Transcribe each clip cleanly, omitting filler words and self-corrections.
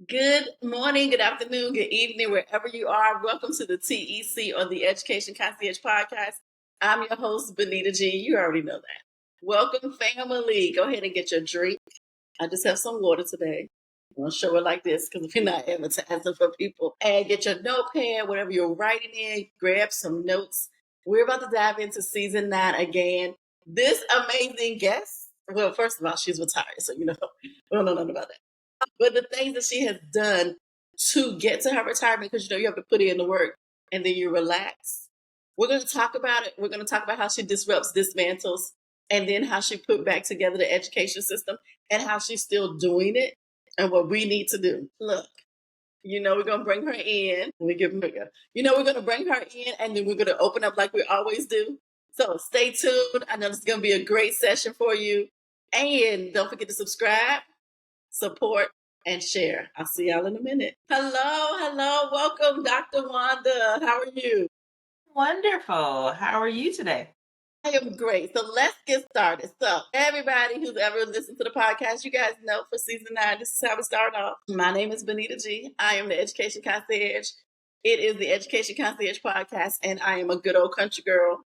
Good morning, good afternoon, good evening, wherever you are. Welcome to the TEC or the Education Concierge Podcast. I'm your host, Benita Jean. You already know that. Welcome, family. Go ahead and get your drink. I just have some water today. I'm going to show it like this because we're not advertising for people. And get your notepad, whatever you're writing in, grab some notes. We're about to dive into season 9 again. This amazing guest, well, first of all, she's retired, so we don't know nothing about that. But the things that she has done to get to her retirement, because you have to put in the work and then you relax. We're going to talk about it. We're going to talk about how she disrupts, dismantles, and then how she put back together the education system and how she's still doing it and what we need to do. Look, we're going to bring her in. Let me give her we're going to bring her in and then we're going to open up like we always do. So stay tuned. I know this is going to be a great session for you. And don't forget to subscribe, support, and share. I'll see y'all in a minute. Hello. Welcome, Dr. Wanda. How are you? Wonderful. How are you today? I am great. So let's get started. So everybody who's ever listened to the podcast, you guys know for season 9, this is how we start off. My name is Benita Jean. I am the Education Concierge. It is the Education Concierge Podcast, and I am a good old country girl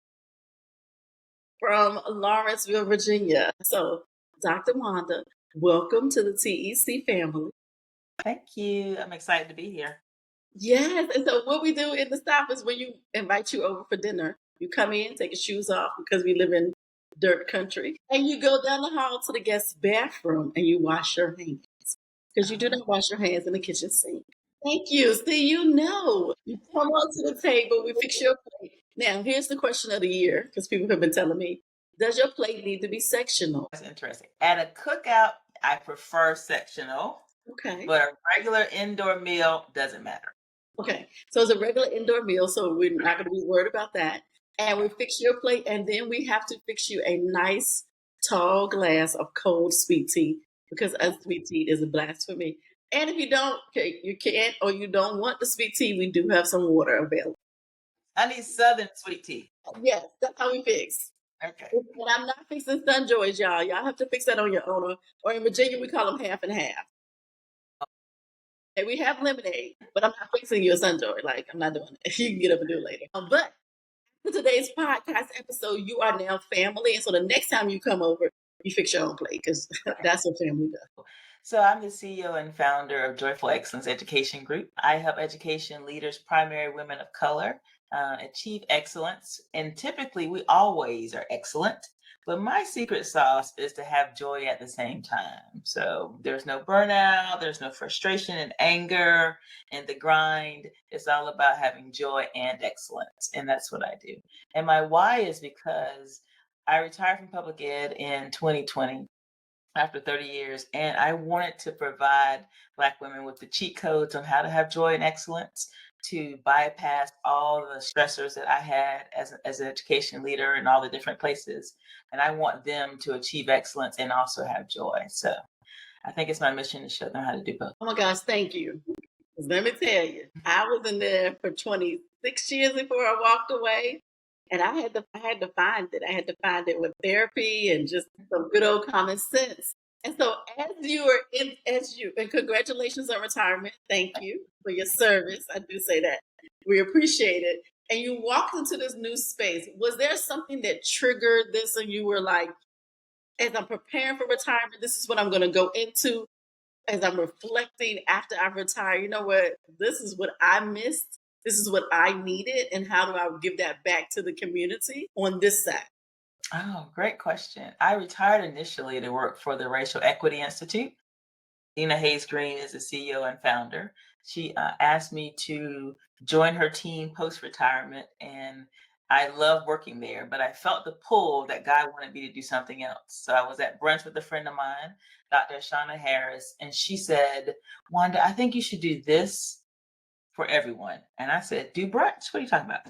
from Lawrenceville, Virginia. So, Dr. Wanda, welcome to the TEC family. Thank you. I'm excited to be here. Yes. And so what we do in the South is when you invite you over for dinner, you come in, take your shoes off because we live in dirt country, and you go down the hall to the guest bathroom and you wash your hands because you do not wash your hands in the kitchen sink. Thank you. See, you come on to the table, we fix your plate. Now, here's the question of the year because people have been telling me, does your plate need to be sectional? That's interesting. At a cookout, I prefer sectional. Okay. But a regular indoor meal doesn't matter. Okay. So it's a regular indoor meal, so we're not going to be worried about that. And we fix your plate, and then we have to fix you a nice tall glass of cold sweet tea because sweet tea is a blasphemy. And if you don't, you can't, or you don't want the sweet tea, we do have some water available. I need Southern sweet tea. Yes, that's how we fix. Okay. And I'm not fixing Sunjoys, y'all. Y'all have to fix that on your own. Or in Virginia, we call them half and half. And we have lemonade, but I'm not fixing you a Sunjoy. Like, I'm not doing it. You can get up and do it later. But for today's podcast episode, you are now family. And so the next time you come over, you fix your own plate because that's what family does. So I'm the CEO and founder of Joyful Excellence Education Group. I help education leaders, primary women of color, achieve excellence. And typically, we always are excellent. But my secret sauce is to have joy at the same time. So there's no burnout, there's no frustration and anger and the grind. It's all about having joy and excellence. And that's what I do. And my why is because I retired from public ed in 2020 after 30 years, and I wanted to provide Black women with the cheat codes on how to have joy and excellence to bypass all the stressors that I had as an education leader in all the different places. And I want them to achieve excellence and also have joy. So I think it's my mission to show them how to do both. Oh my gosh, thank you. Let me tell you, I was in there for 26 years before I walked away. And I had to find it. I had to find it with therapy and just some good old common sense. And so and congratulations on retirement. Thank you for your service. I do say that. We appreciate it. And you walked into this new space. Was there something that triggered this and you were like, as I'm preparing for retirement, this is what I'm going to go into. As I'm reflecting after I retire, you know what? This is what I missed. This is what I needed. And how do I give that back to the community on this side? Oh, great question. I retired initially to work for the Racial Equity Institute. Dina Hayes Green is the CEO and founder. She asked me to join her team post-retirement, and I love working there, but I felt the pull that God wanted me to do something else. So I was at brunch with a friend of mine, Dr. Shauna Harris, and she said, Wanda, I think you should do this for everyone. And I said, do brunch? What are you talking about?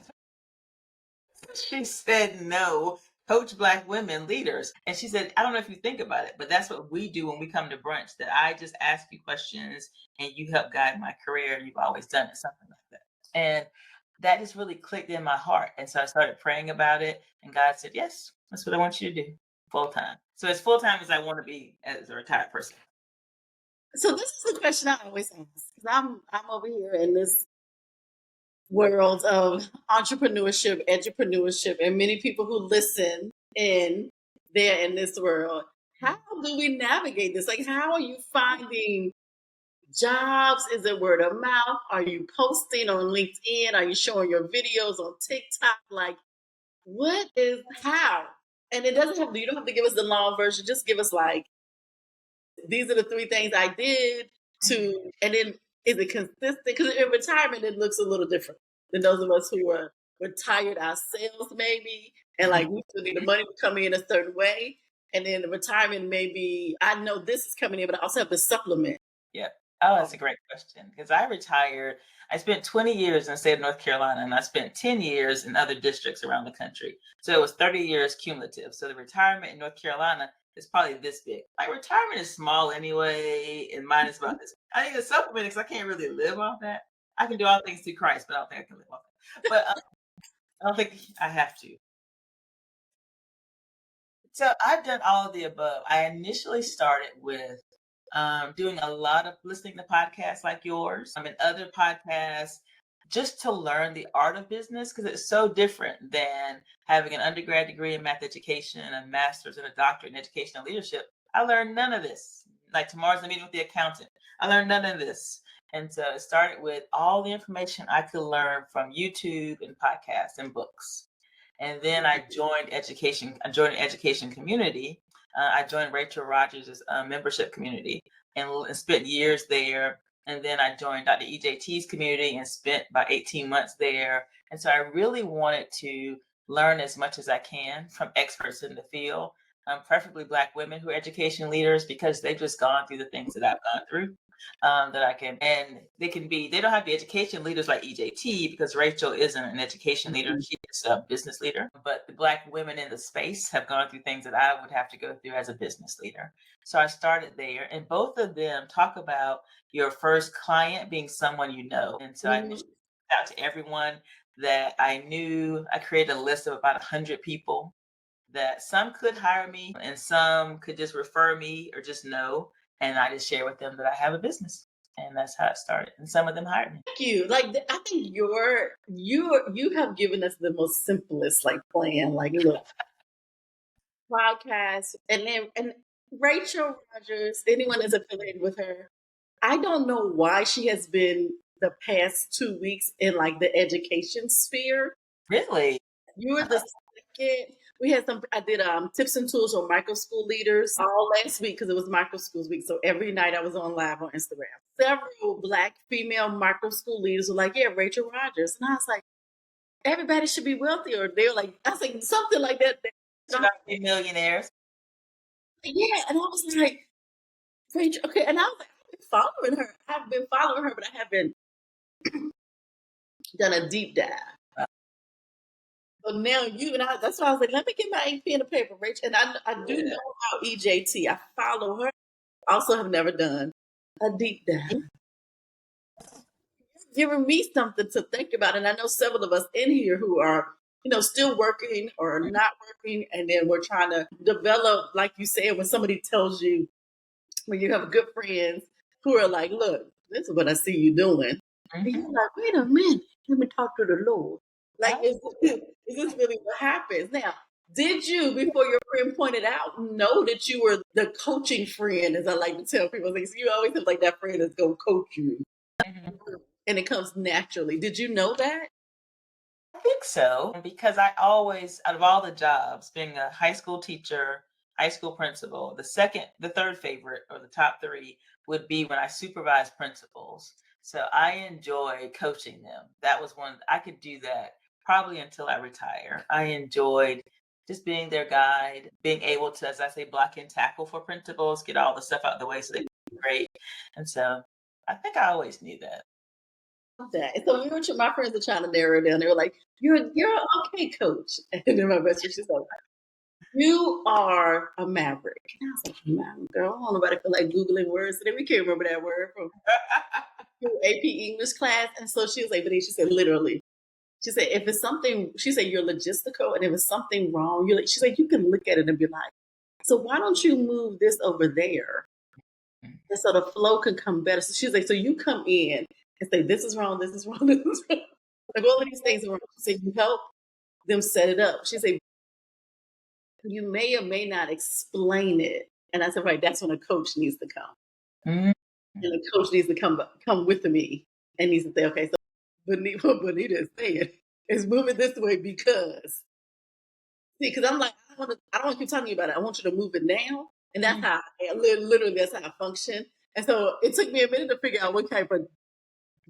She said, no, coach Black women leaders. And she said, I don't know if you think about it, but that's what we do when we come to brunch, that I just ask you questions and you help guide my career. And you've always done it, something like that. And that just really clicked in my heart. And so I started praying about it. And God said, yes, that's what I want you to do full time. So as full time as I want to be as a retired person. So this is the question I always ask, because I'm over here in this world of entrepreneurship, edupreneurship, and many people who listen in there in this world. How do we navigate this? Like, how are you finding jobs? Is it word of mouth? Are you posting on LinkedIn? Are you showing your videos on TikTok? Like, what is how? And it doesn't have you don't have to give us the long version. Just give us like these are the three things I did to, and then is it consistent? Because in retirement, it looks a little different than those of us who are retired ourselves, maybe, and like we still need the money to come in a certain way. And then the retirement, maybe I know this is coming in, but I also have to supplement. Yeah. Oh, that's a great question because I retired. I spent 20 years in the state of North Carolina and I spent 10 years in other districts around the country. So it was 30 years cumulative. So the retirement in North Carolina is probably this big. My retirement is small anyway, and mine is about this. I think the supplement because I can't really live off that. I can do all things through Christ, but I don't think I can live off that. But I don't think I have to. So I've done all of the above. I initially started with doing a lot of listening to podcasts like yours and other podcasts just to learn the art of business because it's so different than having an undergrad degree in math education and a master's and a doctorate in educational leadership. I learned none of this. Like tomorrow's the meeting with the accountant. I learned none of this. And so it started with all the information I could learn from YouTube and podcasts and books. And then I joined education. I joined an education community. I joined Rachel Rogers' membership community and spent years there. And then I joined Dr. EJT's community and spent about 18 months there. And so I really wanted to learn as much as I can from experts in the field, preferably Black women who are education leaders because they've just gone through the things that I've gone through. That I can, and they don't have the education leaders like EJT because Rachel isn't an education leader. She's a business leader, but the Black women in the space have gone through things that I would have to go through as a business leader. So I started there, and both of them talk about your first client being someone you know. And so I initially reached out to everyone that I knew. I created a list of about 100 people that some could hire me and some could just refer me or just know. And I just share with them that I have a business. And that's how it started. And some of them hired me. Thank you. Like I think you have given us the most simplest like plan. Like look, podcast, and Rachel Rogers. Anyone is affiliated with her. I don't know why she has been the past 2 weeks in like the education sphere. Really? You were the second. We had I did tips and tools on micro school leaders all last week because it was micro schools week. So every night I was on live on Instagram. Several Black female micro school leaders were like, yeah, Rachel Rogers. And I was like, everybody should be wealthy. Or they were like, I was like, something like that. Should I be millionaires? Yeah. And I was like, Rachel, okay. And I was like, I've been following her. I've been following her, but I haven't done a deep dive. So now you and I, that's why I was like, let me get my ink, pen, and paper, Rach. And I do know about EJT. I follow her. Also have never done a deep dive. Giving me something to think about. And I know several of us in here who are, still working or not working. And then we're trying to develop, like you said, when somebody tells you, when you have good friends who are like, look, this is what I see you doing. And you're like, wait a minute, let me talk to the Lord. Like, is this really what happens? Now, did you, before your friend pointed out, know that you were the coaching friend, as I like to tell people? Like, so you always have like that friend that's going to coach you. And it comes naturally. Did you know that? I think so. Because I always, out of all the jobs, being a high school teacher, high school principal, the third favorite or the top three would be when I supervised principals. So I enjoy coaching them. That was I could do that probably until I retire. I enjoyed just being their guide, being able to, as I say, block and tackle for principals, get all the stuff out of the way so they can be great. And so I think I always knew that. And so my friends are trying to narrow it down. They were like, you're an okay coach. And then my best friend, she's like, you are a maverick. And I was like, maverick, girl, I don't know nobody feel like Googling words. So then we can't remember that word from AP English class. And so she was like, but then she said, literally. She said, if it's something, she said, you're logistical. And if it's something wrong, she's like, you can look at it and be like, so why don't you move this over there? And so the flow can come better. So she's like, so you come in and say, this is wrong, this is wrong, this is wrong. Like all of these things are wrong. She said, you help them set it up. She said, you may or may not explain it. And I said, right, that's when a coach needs to come. Mm-hmm. And the coach needs to come with me and needs to say, okay, so what Benita is saying is moving this way because, see, because I'm like, I don't want to keep telling you about it. I want you to move it now. And that's how, literally, that's how I function. And so it took me a minute to figure out what type of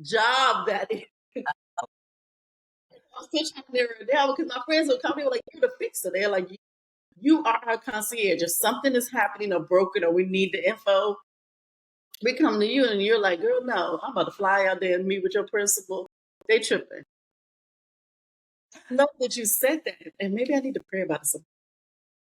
job that is. I was still trying to narrow it down because my friends would come to me like, you're the fixer. They're like, you are our concierge. If something is happening or broken or we need the info, we come to you and you're like, girl, no, I'm about to fly out there and meet with your principal. They tripping. I love that you said that. And maybe I need to pray about it some.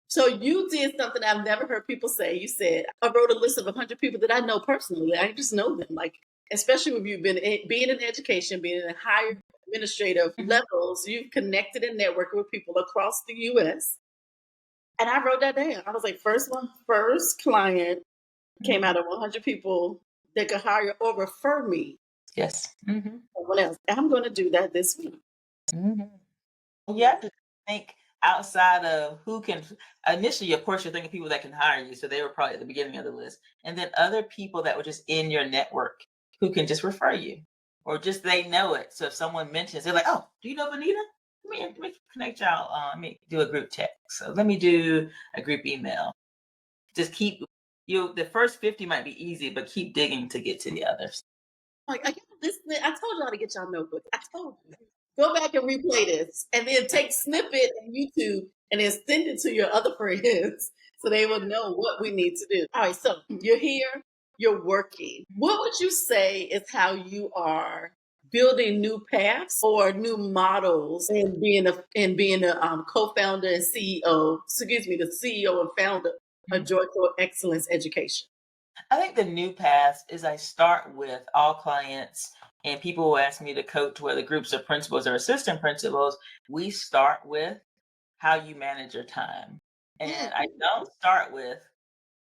So you did something I've never heard people say. You said, I wrote a list of 100 people that I know personally. I just know them. Like, especially if you've been being in education, being in higher administrative levels, you've connected and networked with people across the U.S. And I wrote that down. I was like, first client came out of 100 people that could hire or refer me. Yes. Mm-hmm. Someone else. I'm going to do that this week. Mm-hmm. You have to think outside of who can. Initially, of course, you're thinking people that can hire you. So they were probably at the beginning of the list. And then other people that were just in your network who can just refer you or just they know it. So if someone mentions, they're like, oh, do you know Benita? Let me connect y'all. Let me do a group text. So let me do a group email. Just keep the first 50 might be easy, but keep digging to get to the others. Like, I told y'all to get y'all notebook. I told you. Go back and replay this and then take snippet on YouTube and then send it to your other friends so they will know what we need to do. All right, so you're here, you're working. What would you say is how you are building new paths or new models and being a co-founder and CEO, the CEO and founder of Joyful Excellence Education? I think the new path is I start with all clients and people who ask me to coach, whether groups of principals or assistant principals, we start with how you manage your time. And I don't start with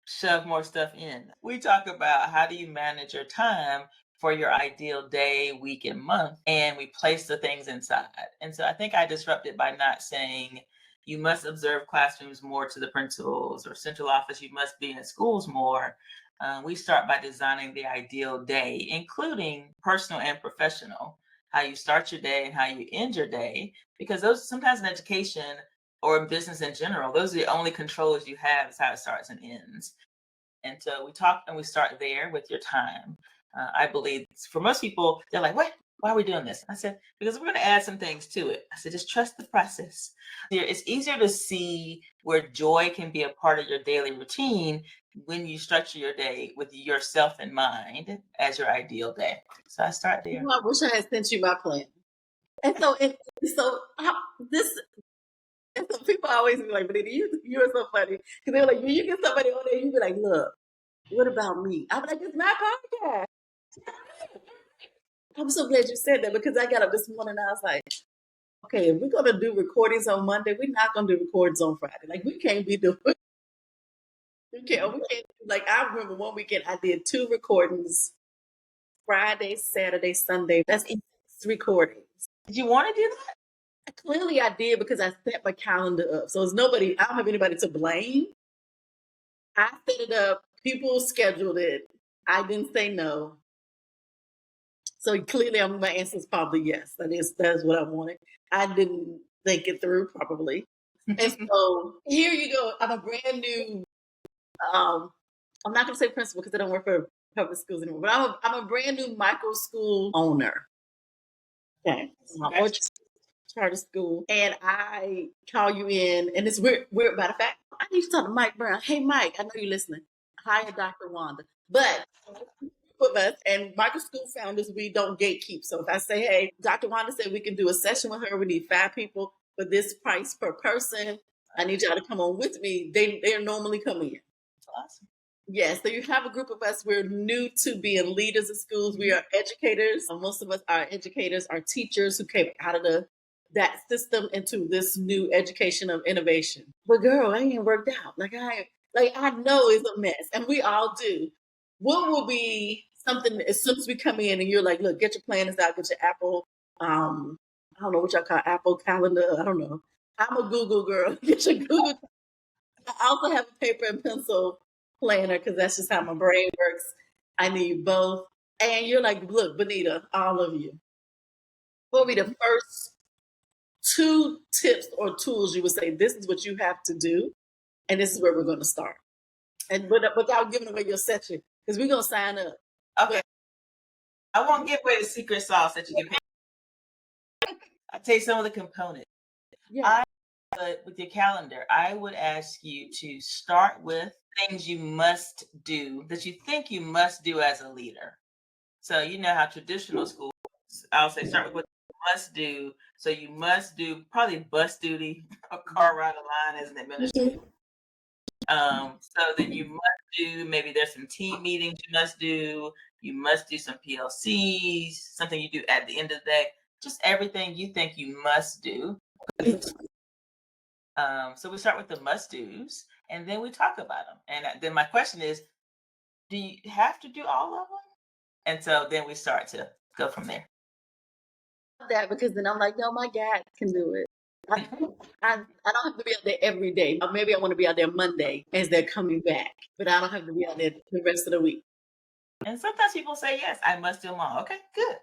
shove more stuff in. We talk about how do you manage your time for your ideal day, week, and month, and we place the things inside. And so I think I disrupted by not saying you must observe classrooms more to the principals or central office, you must be in schools more. We start by designing the ideal day, including personal and professional, how you start your day and how you end your day, because those sometimes in education or in business in general, those are the only controls you have is how it starts and ends. And so we talk and we start there with your time. I believe for most people, they're like, what? Why are we doing this? I said, because we're going to add some things to it. I said, just trust the process. It's easier to see where joy can be a part of your daily routine when you structure your day with yourself in mind as your ideal day. So I start there. I wish I had sent you my plan. And so people always be like, but you are so funny. Because they're like, when you get somebody on there, you be like, look, what about me? I'm like, it's my podcast. I'm so glad you said that because I got up this morning and I was like, okay, if we're going to do recordings on Monday, we're not going to do recordings on Friday. Like, we can't be doing we can't. Like, I remember one weekend I did 2 recordings, Friday, Saturday, Sunday. That's 6 recordings. Did you want to do that? Clearly I did because I set my calendar up. So it's I don't have anybody to blame. I set it up. People scheduled it. I didn't say no. So clearly my answer is probably yes. That's what I wanted. I didn't think it through probably. And so here you go. I'm a brand new, I'm not going to say principal because I don't work for public schools anymore, but I'm a brand new micro school owner. Okay. Charter school, and I call you in, and it's weird. Matter of fact, I need to talk to Mike Brown. Hey, Mike, I know you're listening. Hire Dr. Wanda. But with us and micro school founders, we don't gatekeep. So if I say, hey, Dr. Wanda said we can do a session with her, we need 5 people for this price per person. I need y'all to come on with me. They're normally coming in. Awesome. Yes, so you have a group of us. We're new to being leaders in schools. We are educators. Most of us are educators, are teachers who came out of that system into this new education of innovation. But girl, I ain't worked out. I know it's a mess, and we all do. what will be something as soon as we come in and you're like, look, get your planners out, get your Apple, I don't know what y'all call Apple Calendar. I don't know. I'm a Google girl. Get your Google. I also have a paper and pencil planner because that's just how my brain works. I need both. And you're like, look, Benita, all of you. What would be the first 2 tips or tools you would say, this is what you have to do, and this is where we're going to start? And without giving away your section, because we're going to sign up. Okay. I won't give away the secret sauce that you can pick. I'll tell you some of the components. Yeah. But with your calendar, I would ask you to start with things you must do that you think you must do as a leader. So you know how traditional schools, I'll say start with what you must do. So you must do probably bus duty or car ride a line as an administrator. So then you must do, maybe there's some team meetings you must do. You must do some PLCs, something you do at the end of the day. Just everything you think you must do. So we start with the must-dos, and then we talk about them. And then my question is, do you have to do all of them? And so then we start to go from there. That because then I'm like, no, my dad can do it. I don't have to be out there every day. Maybe I want to be out there Monday as they're coming back, but I don't have to be out there the rest of the week. And sometimes people say, yes, I must do them all. Okay, good.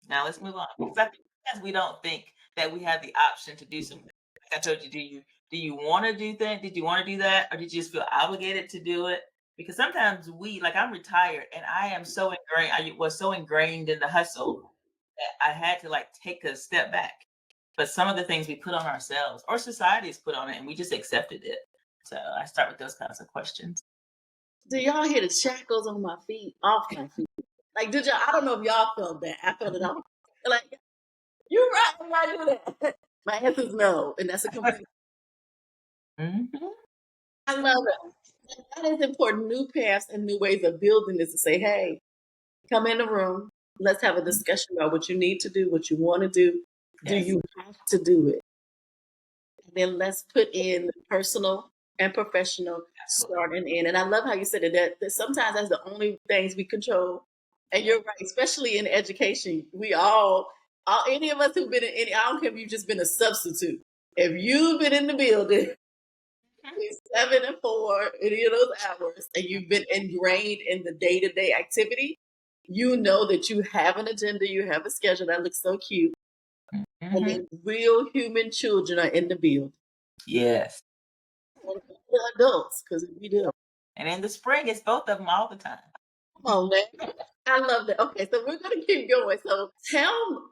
Now let's move on. Because I think sometimes we don't think that we have the option to do something. Like I told you, do you want to do that? Did you want to do that? Or did you just feel obligated to do it? Because sometimes I'm retired and I am so ingrained, I was so ingrained in the hustle that I had to take a step back. But some of the things we put on ourselves or society's put on it and we just accepted it. So I start with those kinds of questions. Do y'all hear the shackles on my feet, off my feet? Like, did y'all? I don't know if y'all felt that. I felt it off. Like, you're right. I do that. My answer is no, and that's a complete. Mm-hmm. I love it. That is important. New paths and new ways of building this to say, hey, come in the room. Let's have a discussion about what you need to do, what you want to do. Do you have to do it? And then let's put in personal and professional starting in. And I love how you said it, that sometimes that's the only things we control. And you're right, especially in education. We all any of us who've been in any, I don't care if you've just been a substitute. If you've been in the building 7 and 4, any of those hours, and you've been ingrained in the day-to-day activity, you know that you have an agenda, you have a schedule that looks so cute. Mm-hmm. And then real human children are in the building. Yes. And adults, because we do. And in the spring, it's both of them all the time. Oh, man. I love that. Okay, so we're going to keep going. So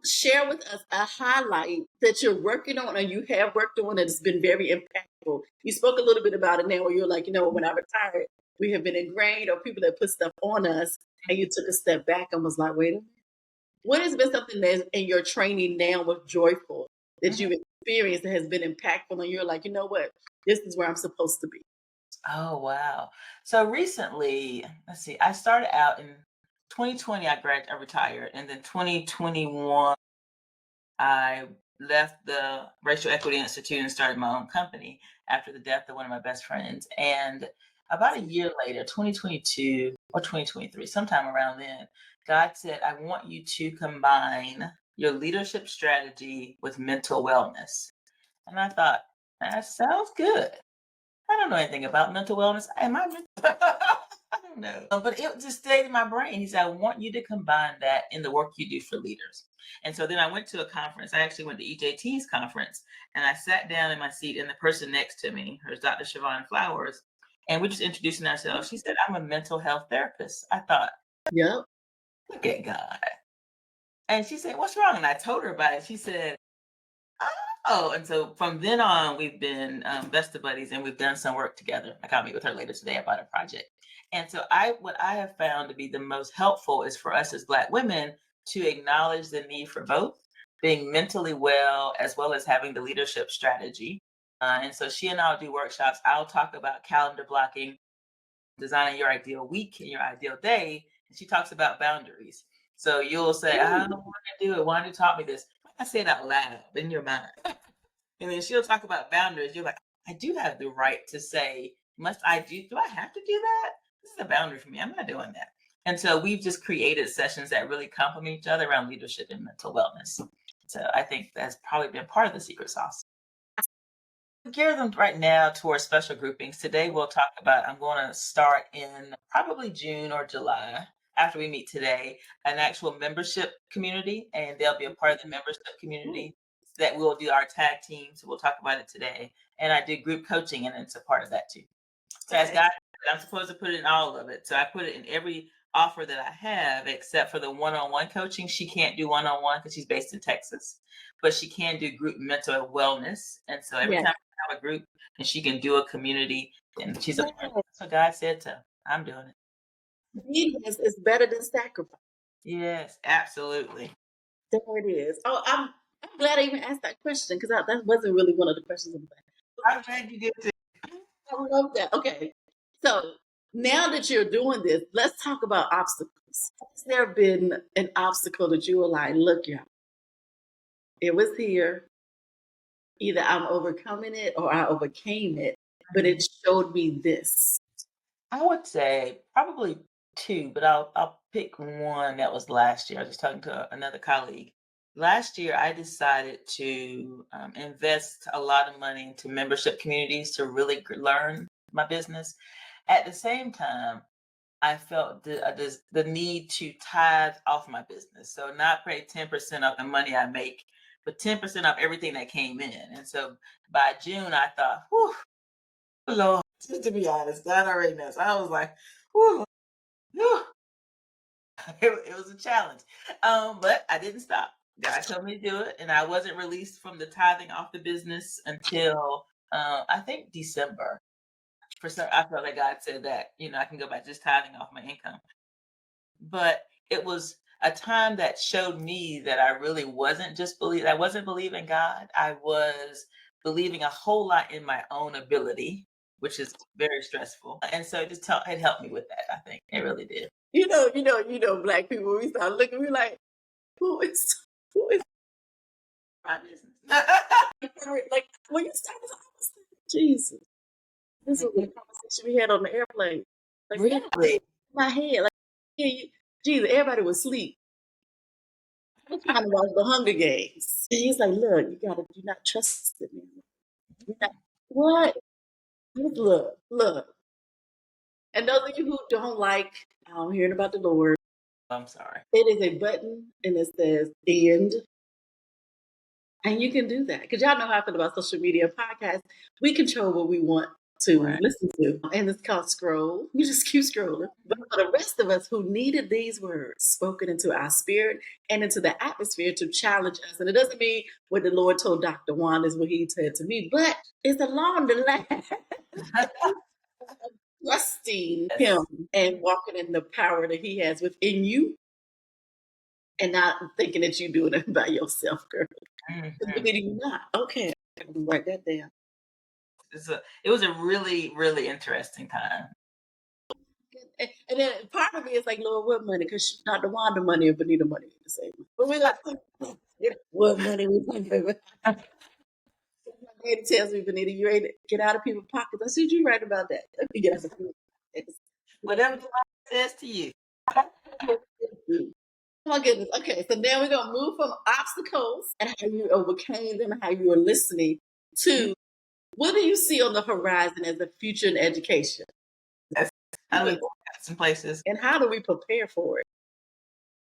share with us a highlight that you're working on or you have worked on that's been very impactful. You spoke a little bit about it now where you're like, when I retired, we have been ingrained or people that put stuff on us and you took a step back and was like, wait a minute. What has been something that's in your training now with Joyful that you've experienced that has been impactful and you're like, you know what, this is where I'm supposed to be? Oh, wow. So recently, let's see, I started out in 2020, I retired. And then 2021, I left the Racial Equity Institute and started my own company after the death of one of my best friends. And about a year later, 2022 or 2023, sometime around then, God said, I want you to combine your leadership strategy with mental wellness. And I thought, that sounds good. I don't know anything about mental wellness. Am I mental? I don't know. But it just stayed in my brain. He said, I want you to combine that in the work you do for leaders. And so then I went to a conference. I actually went to EJT's conference and I sat down in my seat and the person next to me, her is Dr. Siobhan Flowers, and we're just introducing ourselves. She said, I'm a mental health therapist. I thought, yep, look at God. And she said, what's wrong? And I told her about it. She said, oh, and so from then on, we've been best of buddies and we've done some work together. I'll meet with her later today about a project. And so what I have found to be the most helpful is for us as Black women to acknowledge the need for both being mentally well as having the leadership strategy. And so she and I'll do workshops. I'll talk about calendar blocking, designing your ideal week and your ideal day. And she talks about boundaries. So you'll say, I don't want to do it. Why don't you taught me this? I say it out loud in your mind. And then she'll talk about boundaries. You're like, I do have the right to say, do I have to do that? This is a boundary for me. I'm not doing that. And so we've just created sessions that really complement each other around leadership and mental wellness. So I think that's probably been part of the secret sauce. Gear them right now towards special groupings. Today we'll talk about, I'm going to start in probably June or July after we meet today, an actual membership community, and they'll be a part of the membership community that we'll do our tag team. So we'll talk about it today. And I do group coaching, and it's a part of that too. So as God, I'm supposed to put it in all of it. So I put it in every offer that I have, except for the one-on-one coaching. She can't do one-on-one because she's based in Texas, but she can do group mental wellness. And so every time I have a group and she can do a community, and she's a part. So God said so. I'm doing it. Obedience is better than sacrifice. Yes, absolutely. There it is. Oh, I'm glad I even asked that question because that wasn't really one of the questions on the back. I'm glad you did too. I love that. Okay. So now that you're doing this, let's talk about obstacles. Has there been an obstacle that you were like, look, y'all, it was here. Either I'm overcoming it or I overcame it, but it showed me this. I would say probably two, but I'll pick one that was last year. I was just talking to another colleague. Last year, I decided to invest a lot of money into membership communities to really learn my business. At the same time, I felt the need to tithe off my business. So not pay 10% of the money I make, but 10% of everything that came in. And so by June, I thought, whew, Lord, just to be honest, God already knows. I was like, whew, whew. It was a challenge. But I didn't stop. God told me to do it. And I wasn't released from the tithing off the business until I think December. For some, I felt like God said that, I can go back to just tithing off my income. But it was a time that showed me that I really wasn't I wasn't believing God. I was believing a whole lot in my own ability, which is very stressful. And so it helped me with that. I think it really did. Black people, we start looking, we like, who is my business? Like when you started, I was like, Jesus. This was the conversation we had on the airplane. Like, really? In my head, like, Jesus, everybody was asleep. I was trying to watch the Hunger Games. And he's like, look, do not trust it, man. What? Look. And those of you who don't like hearing about the Lord, I'm sorry. it is a button and it says end. And you can do that. Because y'all know how I feel about social media podcasts. We control what we want to listen to. And it's called scroll. You just keep scrolling. But for the rest of us who needed these words spoken into our spirit and into the atmosphere to challenge us. And it doesn't mean what the Lord told Dr. Wanda is what he said to me, but it's along the line. Trusting him and walking in the power that he has within you and not thinking that you're doing it by yourself, girl. You're not. Okay. Write that down. It was a really, really interesting time. And then part of me is like, Lord, what money? Because not the Wanda money or Benita money the same. But we're like, what money we paying? My daddy tells me, Benita, you ready to get out of people's pockets. I said, you right about that. Let me get out of people's pockets. Whatever the Lord says to you. Oh my goodness. Okay, so now we're gonna move from obstacles and how you overcame them and how you were listening to what do you see on the horizon as the future in education? How do we go some places? And how do we prepare for it?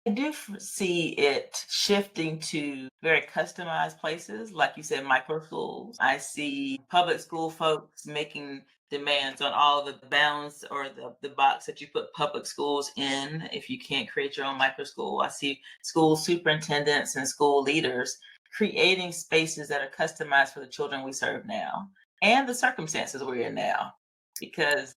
I do see it shifting to very customized places, like you said, micro schools. I see public school folks making demands on all the bounds or the box that you put public schools in if you can't create your own micro school. I see school superintendents and school leaders creating spaces that are customized for the children we serve now and the circumstances we're in now. Because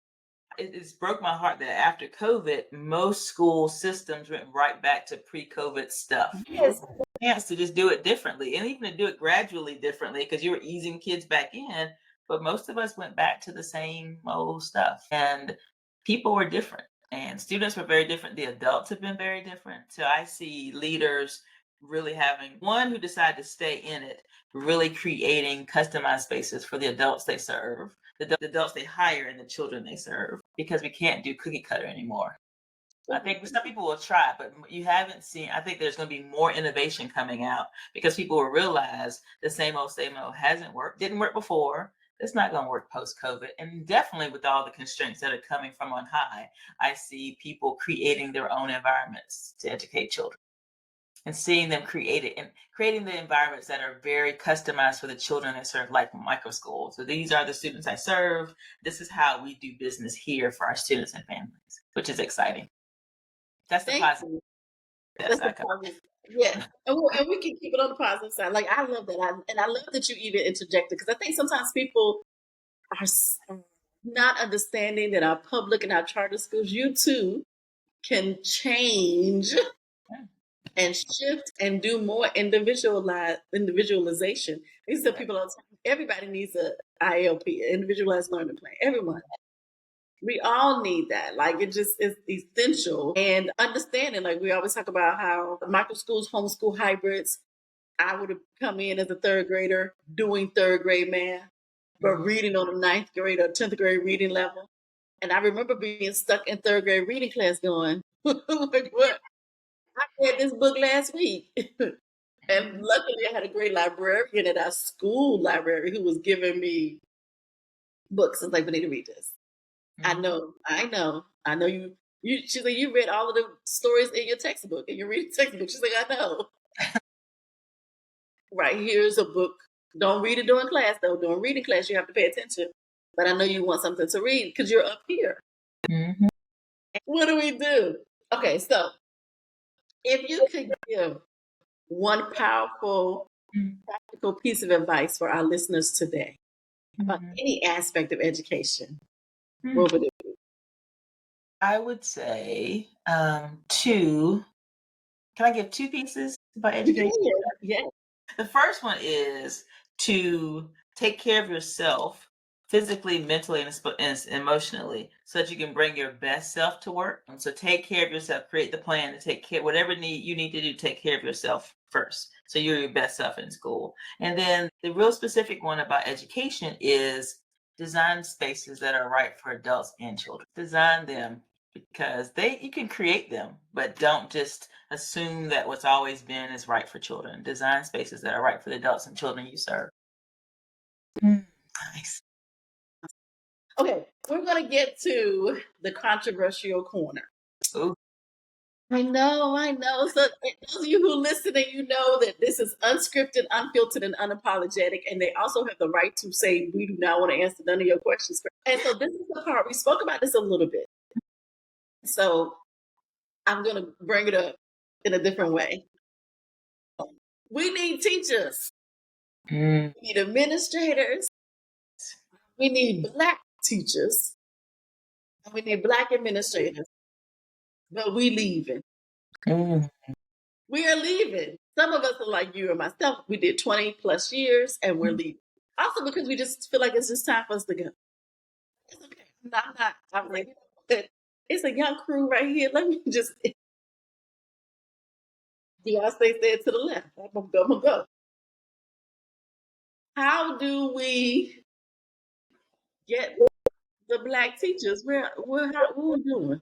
it's broke my heart that after COVID, most school systems went right back to pre-COVID stuff. Yes, chance to just do it differently, and even to do it gradually differently, because you were easing kids back in. But most of us went back to the same old stuff, and people were different, and students were very different. The adults have been very different. So I see leaders really having one who decided to stay in it, really creating customized spaces for the adults they serve, the adults they hire, and the children they serve, because we can't do cookie cutter anymore. I think some people will try, but you haven't seen, I think there's going to be more innovation coming out because people will realize the same old hasn't worked, didn't work before. It's not going to work post-COVID. And definitely with all the constraints that are coming from on high, I see people creating their own environments to educate children and seeing them create it and creating the environments that are very customized for the children they serve, like micro schools. So these are the students I serve. This is how we do business here for our students and families, which is exciting. That's the positive. That's the positive. Yeah, and we can keep it on the positive side. Like I love that, and I love that you even interjected because I think sometimes people are not understanding that our public and our charter schools, you too, can change and shift and do more individualization. These are people all the time. Everybody needs a ILP, individualized learning plan. Everyone. We all need that. Like it just is essential. And understanding, like we always talk about how micro schools, homeschool hybrids. I would have come in as a third grader doing third grade math, but reading on the ninth grade or 10th grade reading level. And I remember being stuck in third grade reading class going, like what? I read this book last week. And luckily I had a great librarian at our school library who was giving me books. And like, we need to read this. I know you. She's like, you read all of the stories in your textbook, in your reading textbook. She's like, I know. Right, here's a book. Don't read it during class, though. During reading class, you have to pay attention. But I know you want something to read because you're up here. Mm-hmm. What do we do? Okay, so if you could give one powerful, practical piece of advice for our listeners today about any aspect of education, what would it be? I would say two. Can I give two pieces about education? Yeah. The first one is to take care of yourself physically, mentally, and emotionally so that you can bring your best self to work. And so take care of yourself, create the plan to take care, whatever you need to do, take care of yourself first. So you're your best self in school. And then the real specific one about education is design spaces that are right for adults and children. Design them because you can create them, but don't just assume that what's always been is right for children. Design spaces that are right for the adults and children you serve. Nice. Okay, we're going to get to the controversial corner. Ooh. I know. So those of you who listen, and you know that this is unscripted, unfiltered, and unapologetic, and they also have the right to say, we do not want to answer none of your questions. And so this is the part, we spoke about this a little bit. So I'm going to bring it up in a different way. We need teachers. We need administrators. We need Black teachers. And we need Black administrators. But we leaving. We are leaving. Some of us are like you and myself. We did 20 plus years and we're leaving. Also because we just feel like it's just time for us to go. It's okay. I'm like, it's a young crew right here. Let me just Beyonce said to the left. I'm gonna go. How do we get the Black teachers? What are we doing?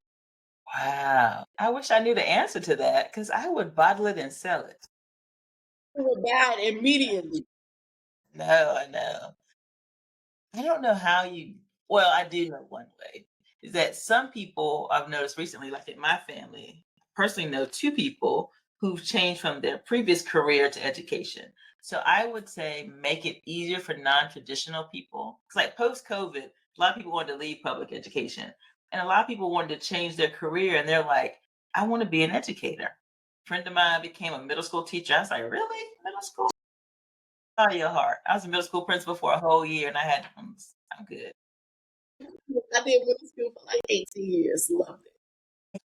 Wow. I wish I knew the answer to that because I would bottle it and sell it. We would buy it immediately. No, I know. I don't know how well, I do know one way is that some people I've noticed recently, like in my family, personally know two people who've changed from their previous career to education. So I would say make it easier for non-traditional people. It's like post-COVID, a lot of people wanted to leave public education and a lot of people wanted to change their career and they're like, I want to be an educator. A friend of mine became a middle school teacher. I was like, really? Middle school? Out of your heart. I was a middle school principal for a whole year and I'm good. I did middle school for like 18 years. Loved it.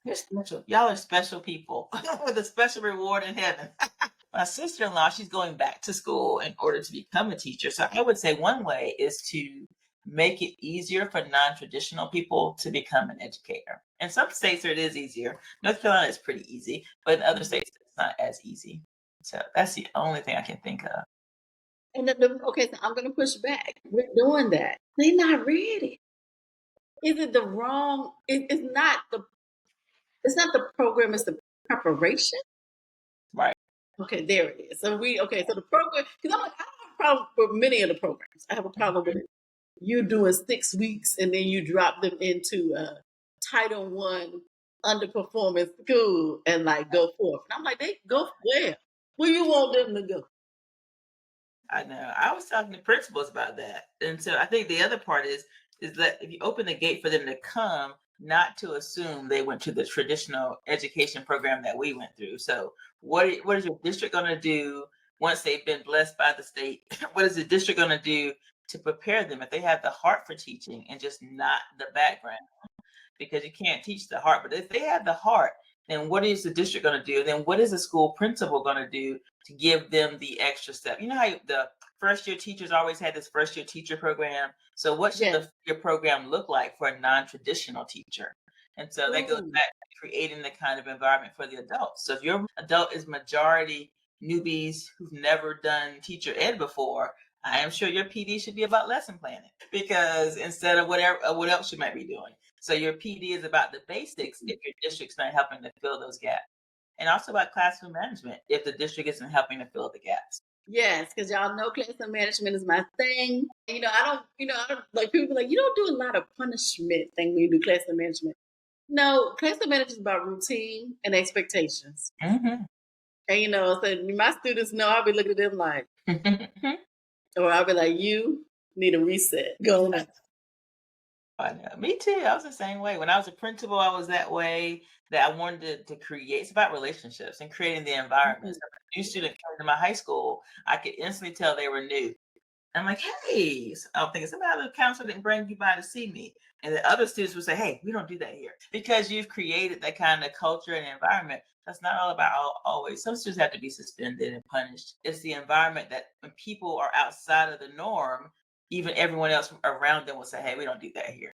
You're special. Y'all are special people with a special reward in heaven. My sister-in-law, she's going back to school in order to become a teacher. So I would say one way is to make it easier for non-traditional people to become an educator. In some states it is easier. North Carolina is pretty easy, but in other states it's not as easy. So that's the only thing I can think of. And okay, so I'm going to push back. We're doing that. They're not ready. Is it the wrong? It's not the It's not the program, it's the preparation. Right. Okay, there it is. So the program, because I'm like, I don't have a problem with many of the programs. I have a problem with you doing 6 weeks and then you drop them into Title One underperforming school and like go forth. And I'm like, they go where? Where you want them to go? I know. I was talking to principals about that. And so I think the other part is that if you open the gate for them to come, not to assume they went to the traditional education program that we went through. So what is your district going to do once they've been blessed by the state? What is the district going to do to prepare them if they have the heart for teaching and just not the background? Because you can't teach the heart, but if they have the heart, then what is the district going to do? Then what is the school principal going to do to give them the extra step? You know how the first year teachers always had this first year teacher program. So what should your program look like for a non-traditional teacher? And so that goes back to creating the kind of environment for the adults. So if your adult is majority newbies who've never done teacher ed before, I am sure your PD should be about lesson planning, because instead of what else you might be doing. So your PD is about the basics if your district's not helping to fill those gaps. And also about classroom management if the district isn't helping to fill the gaps. Yes, because y'all know classroom management is my thing. I don't like people like, you don't do a lot of punishment thing when you do classroom management. No, classroom management is about routine and expectations. Mm-hmm. And so my students know, I'll be looking at them like, or I'll be like, you need a reset. Go on. I know. Me too. I was the same way. When I was a principal, I was that way, that I wanted to create. It's about relationships and creating the environment. So if a new student came to my high school, I could instantly tell they were new. I'm like, hey, I'm thinking somebody the counselor didn't bring you by to see me. And the other students would say, hey, we don't do that here. Because you've created that kind of culture and environment. That's not all about always. Some students have to be suspended and punished. It's the environment that when people are outside of the norm, even everyone else around them will say, hey, we don't do that here.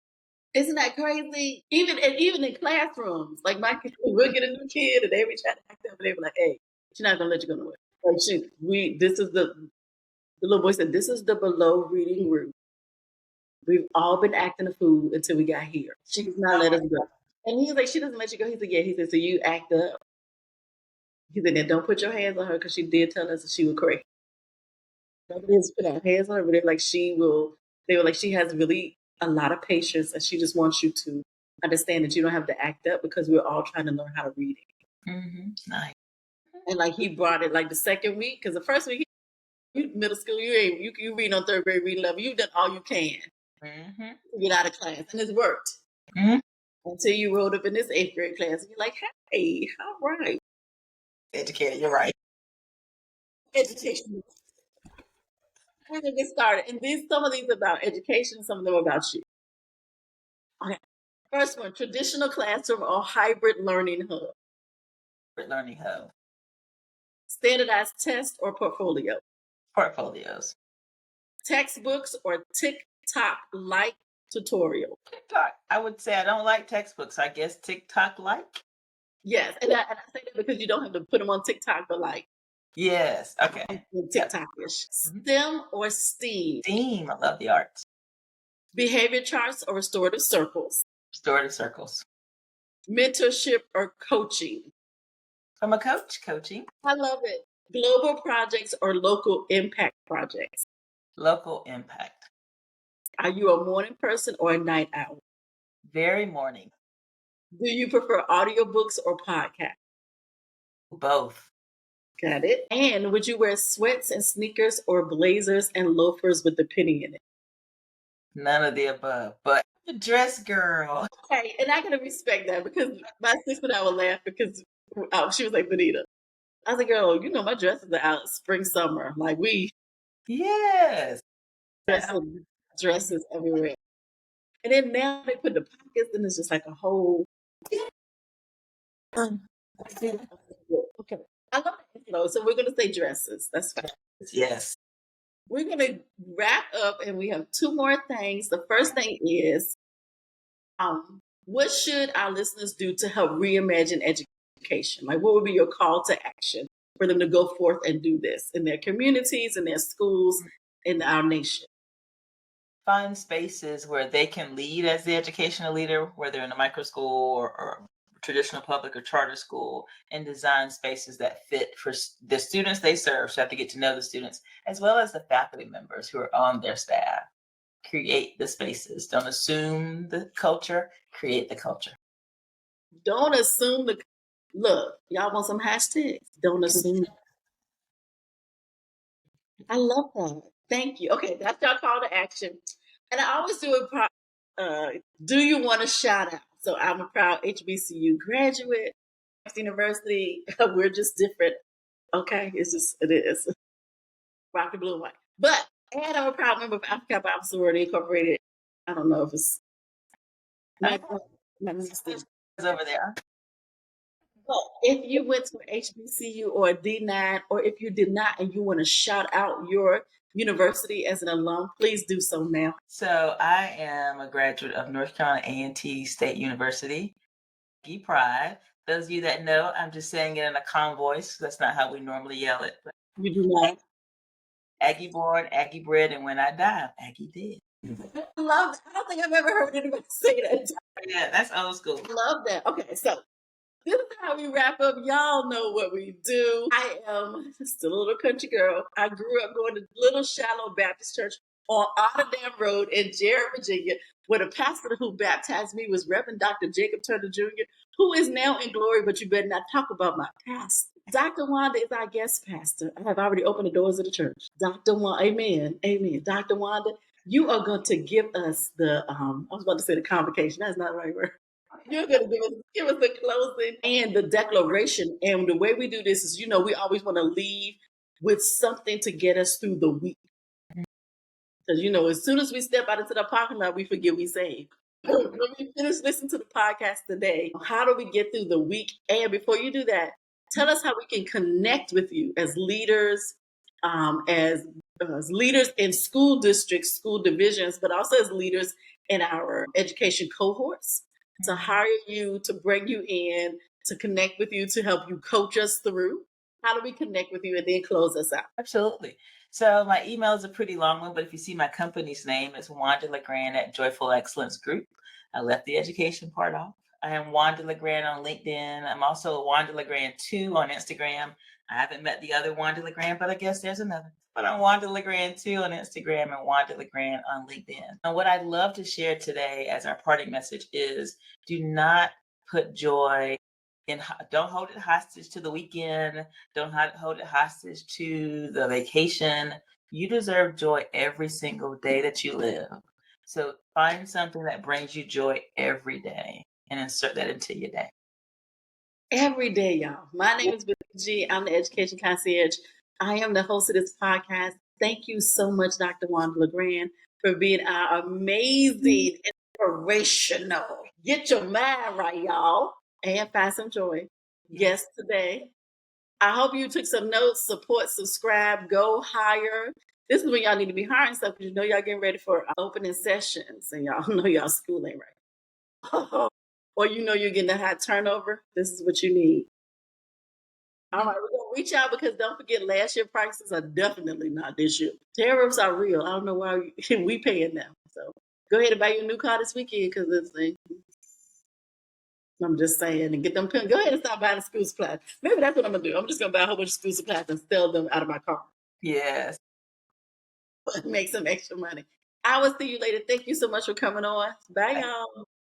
Isn't that crazy? Even in classrooms, like my kids, we'll get a new kid and they be trying to act up and they be like, hey, she's not going to let you go nowhere. Like, the little boy said, this is the below reading group. We've all been acting a fool until we got here. She does not let us go. And he was like, she doesn't let you go. He said, yeah. He said, so you act up. He said, then don't put your hands on her because she did tell us that she would correct. Nobody has put our hands on her, but they were like, she has really a lot of patience and she just wants you to understand that you don't have to act up because we're all trying to learn how to read it. Mm-hmm. Nice. And like he brought it like the second week, because the first week, you middle school, you read on third grade reading level. You've done all you can to get out of class, and it's worked until you rolled up in this 8th grade class, and you're like, hey, all right, educated, you're right. Education. We're gonna get started, and some of these about education, some of them about you. Okay. First one: traditional classroom or hybrid learning hub. Hybrid learning hub. Standardized test or portfolio. Portfolios. Textbooks or TikTok-like tutorial. TikTok. I would say I don't like textbooks. I guess TikTok-like. Yes, and I say that because you don't have to put them on TikTok, but like. Yes. Okay. TikTok-ish. STEM or STEAM. STEAM. I love the arts. Behavior charts or restorative circles. Restorative circles. Mentorship or coaching. From a coach, coaching. I love it. Global projects or local impact projects. Local impact. Are you a morning person or a night owl? Very morning. Do you prefer audiobooks or podcasts? Both. Got it. And would you wear sweats and sneakers or blazers and loafers with the penny in it? None of the above, but a dress girl. Okay, and I gotta respect that because my sister and I would laugh because she was like, Benita. I was like, girl, my dresses are out spring, summer. Like Yes. Dresses everywhere. And then now they put the pockets and it's just like a whole. Okay. I love it. So we're going to say dresses. That's fine. Yes. We're going to wrap up and we have 2 more things. The first thing is, what should our listeners do to help reimagine education? Like, what would be your call to action for them to go forth and do this in their communities, in their schools, in our nation? Find spaces where they can lead as the educational leader, whether in a micro school or traditional public or charter school and design spaces that fit for the students they serve. So you have to get to know the students as well as the faculty members who are on their staff. Create the spaces. Don't assume the culture, create the culture. Don't assume the look, y'all want some hashtags? Don't assume. I love that. Thank you. Okay, that's your call to action. And I always do do you want to shout out? So I'm a proud HBCU graduate, university. We're just different. Okay, it is. Rock the blue and white. But and I'm a proud member of Africa Bible Sorority Incorporated. I don't know if it's my over there. But if you went to an HBCU or a D9, or if you did not and you want to shout out your university as an alum, please do so now. So I am a graduate of North Carolina A&T State University. Pride. Those of you that know, I'm just saying it in a calm voice. That's not how we normally yell it. But You do not. Aggie born, Aggie bred, and when I die, Aggie dead. I love that. I don't think I've ever heard anybody say that. Yeah, that's old school. Love that. Okay, so this is how we wrap up. Y'all know what we do. I am still a little country girl. I grew up going to Little Shallow Baptist Church on Otterdam Road in Jarrett, Virginia, where the pastor who baptized me was Reverend Dr. Jacob Turner Jr., who is now in glory, but you better not talk about my past. Dr. Wanda is our guest pastor. I have already opened the doors of the church. Dr. Wanda, amen, amen. Dr. Wanda, you are going to give us the, I was about to say the convocation. That's not the right word. You're going to give us the closing and the declaration. And the way we do this is, we always want to leave with something to get us through the week. Because, as soon as we step out into the parking lot, we forget we saved. When we finish listening to the podcast today, how do we get through the week? And before you do that, tell us how we can connect with you as leaders, as leaders in school districts, school divisions, but also as leaders in our education cohorts, to hire you, to bring you in, to connect with you, to help you coach us through. How do we connect with you and then close us out? Absolutely. So my email is a pretty long one, but if you see my company's name, it's Wanda Legrand at Joyful Excellence Group. I left the education part off. I am Wanda Legrand on LinkedIn. I'm also Wanda Legrand 2 on Instagram. I haven't met the other Wanda Legrand, but I guess there's another. But I'm Wanda Legrand 2 on Instagram and Wanda Legrand on LinkedIn. And what I'd love to share today as our parting message is do not put joy in, don't hold it hostage to the weekend. Don't hold it hostage to the vacation. You deserve joy every single day that you live. So find something that brings you joy every day and insert that into your day. Every day, y'all. My name is Benita Jean. I'm the Education Concierge. I am the host of this podcast. Thank you so much, Dr. Wanda Legrand, for being our amazing, inspirational, get your mind right, y'all, and find some joy guest today. I hope you took some notes, support, subscribe, go hire. This is when y'all need to be hiring stuff because y'all getting ready for opening sessions and y'all know y'all school ain't right. Or you're getting a high turnover. This is what you need. All right, we're going to reach out because don't forget last year prices are definitely not this year. Tariffs are real. I don't know why we paying them. So go ahead and buy your new car this weekend because this thing. I'm just saying, and get them. Go ahead and start buying the school supplies. Maybe that's what I'm going to do. I'm just going to buy a whole bunch of school supplies and sell them out of my car. Yes. Make some extra money. I will see you later. Thank you so much for coming on. Bye, y'all.